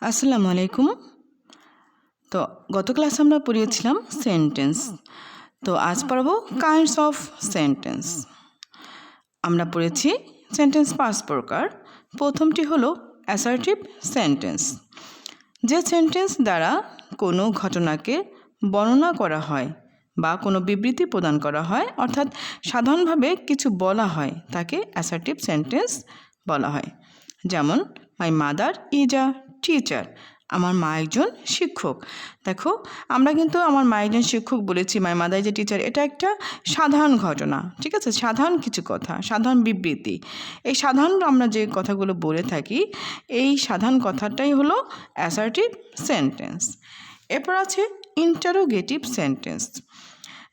আসসালামু আলাইকুম। তো গত ক্লাসে আমরা পড়িয়েছিলাম সেন্টেন্স। তো আজ পড়ব কাইন্ডস অফ সেন্টেন্স। আমরা পড়েছি সেন্টেন্স 5 প্রকার। প্রথমটি হলো অ্যাসার্টিভ সেন্টেন্স। যে সেন্টেন্স দ্বারা কোনো ঘটনাকে বর্ণনা করা হয় বা কোনো বিবৃতি প্রদান করা হয়, অর্থাৎ সাধারণভাবে কিছু বলা হয়, তাকে অ্যাসার্টিভ সেন্টেন্স বলা হয়। যেমন my mother is a teacher, আমার মা একজন শিক্ষক। দেখো, আমরা কিন্তু আমার মা একজন শিক্ষক বলেছি, my mother is a teacher, এটা একটা সাধারণ ঘটনা, ঠিক আছে, সাধারণ কিছু কথা, সাধারণ বিবৃতি। এই সাধারণ আমরা যে কথাগুলো বলে থাকি, এই সাধারণ কথাটাই হলো অ্যাসার্টিভ সেন্টেন্স। এরপর আছে ইন্টারোগেটিভ সেন্টেন্স।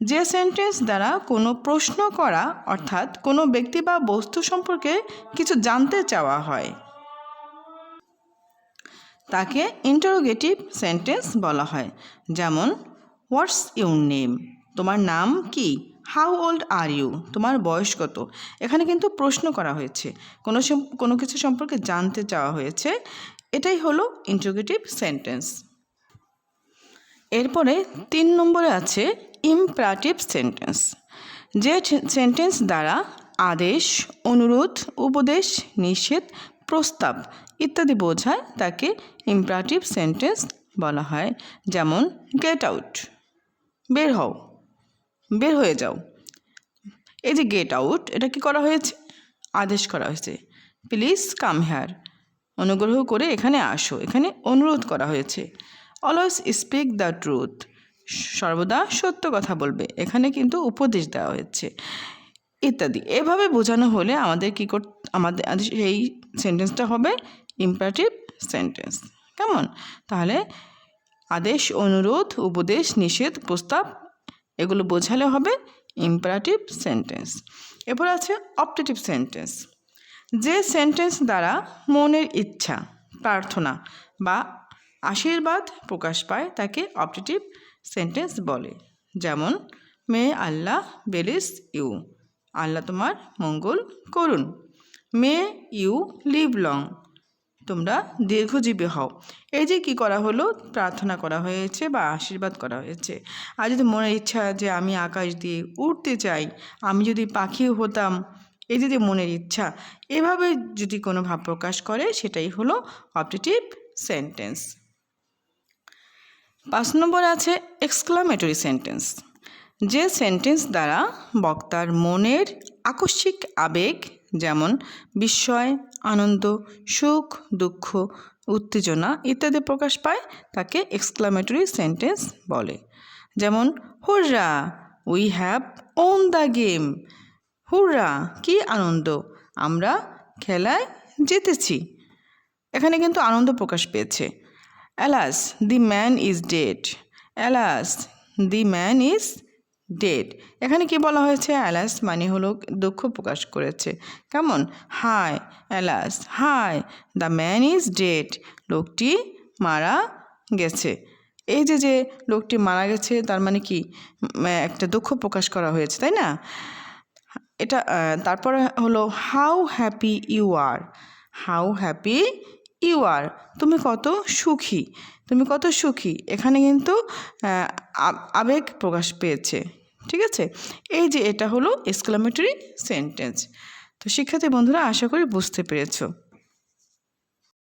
যে সেন্টেন্স দ্বারা কোনো প্রশ্ন করা, অর্থাৎ কোনো ব্যক্তি বা বস্তু সম্পর্কে কিছু জানতে চাওয়া হয়, তাকে ইন্টারোগেটিভ সেন্টেন্স বলা হয়। যেমন হোয়াটস ইউর নেম, তোমার নাম কি? হাউ ওল্ড আর ইউ, তোমার বয়স কত? এখানে কিন্তু প্রশ্ন করা হয়েছে, কোনো কিছু সম্পর্কে জানতে চাওয়া হয়েছে, এটাই হলো ইন্টারোগেটিভ সেন্টেন্স। এরপরে 3 নম্বরে আছে ইমপারেটিভ সেন্টেন্স। যে সেন্টেন্স দ্বারা আদেশ, অনুরোধ, উপদেশ, নিষেধ, প্রস্তাব ইত্যাদি বোঝায়, তাকে ইমপারেটিভ সেন্টেন্স বলা হয়। যেমন গেট আউট, বের হও, বের হয়ে যাও। এই যে গেট আউট, এটা কি করা হয়েছে? আদেশ করা হয়েছে। প্লিজ কাম হেয়ার, অনুগ্রহ করে এখানে আসো, এখানে অনুরোধ করা হয়েছে। অলওয়েজ স্পিক দ্য ট্রুথ, সর্বদা সত্য কথা বলবে, এখানে কিন্তু উপদেশ দেওয়া হয়েছে ইত্যাদি। এভাবে বোঝানো হলে আমাদের আমাদের এই সেন্টেন্সটা হবে ইম্পারেটিভ সেন্টেন্স। কেমন? তাহলে আদেশ, অনুরোধ, উপদেশ, নিষেধ, প্রস্তাব এগুলো বোঝালে হবে ইম্পারেটিভ সেন্টেন্স। এরপর আছে অপটেটিভ সেন্টেন্স। যে সেন্টেন্স দ্বারা মনের ইচ্ছা, প্রার্থনা বা আশীর্বাদ প্রকাশ পায়, তাকে অপটেটিভ সেন্টেন্স বলে। যেমন মে আল্লাহ ব্লেস ইউ, আল্লাহ তোমার মঙ্গল করুন। মে ইউ লিভ লং, তোমরা দীর্ঘজীবী হও। এই যে কি করা হলো, প্রার্থনা করা হয়েছে বা আশীর্বাদ করা হয়েছে। আর যদি মনের ইচ্ছা যে আমি আকাশ দিয়ে উড়তে চাই, আমি যদি পাখি হতাম, এই যদি মনের ইচ্ছা, এভাবে যদি কোনো ভাব প্রকাশ করে, সেটাই হলো অপটেটিভ সেন্টেন্স। 5 নম্বর আছে এক্সক্লামেটরি সেন্টেন্স। যে সেন্টেন্স দ্বারা বক্তার মনের আকস্মিক আবেগ, যেমন বিস্ময়, আনন্দ, সুখ, দুঃখ, উত্তেজনা ইত্যাদি প্রকাশ পায়, তাকে এক্সক্লামেটরি সেন্টেন্স বলে। যেমন হুররা, we have won the game, হুররা কি আনন্দ, আমরা খেলায় জিতেছি। এখানে কিন্তু আনন্দ প্রকাশ পেয়েছে। Alas the man is dead, alas the man is dead, এখানে কি বলা হয়েছে? অ্যালাস মানে হলো দুঃখ প্রকাশ করেছে। কেমন? হাই অ্যালাস, হাই দ্য ম্যান ইজ ডেড, লোকটি মারা গেছে। এই যে লোকটি মারা গেছে, তার মানে কি একটা দুঃখ প্রকাশ করা হয়েছে, তাই না? এটা তারপরে হলো how happy you are, how happy you are, তুমি কত সুখী, তুমি কত সুখী, এখানে কিন্তু আবেগ প্রকাশ পেয়েছে, ঠিক আছে? এই যে এটা হলো এক্সক্লামেটরি সেন্টেন্স। তো শিক্ষার্থী বন্ধুরা, আশা করি বুঝতে পেরেছো।